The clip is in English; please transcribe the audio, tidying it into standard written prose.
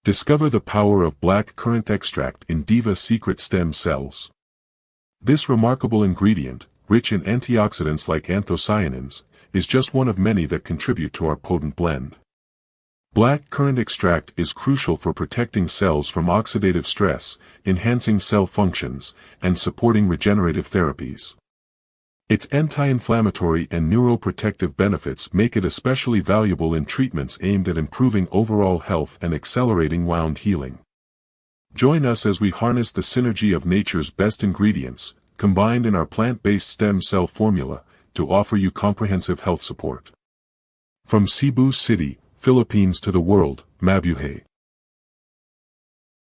Discover the power of black currant extract in DIVA Secret Stem Cells. This remarkable ingredient, rich in antioxidants like anthocyanins, is just one of many that contribute to our potent blend. Black currant extract is crucial for protecting cells from oxidative stress, enhancing cell functions, and supporting regenerative therapies. Its anti-inflammatory and neuroprotective benefits make it especially valuable in treatments aimed at improving overall health and accelerating wound healing. Join us as we harness the synergy of nature's best ingredients, combined in our plant-based stem cell formula, to offer you comprehensive health support. From Cebu City, Philippines to the world, mabuhay.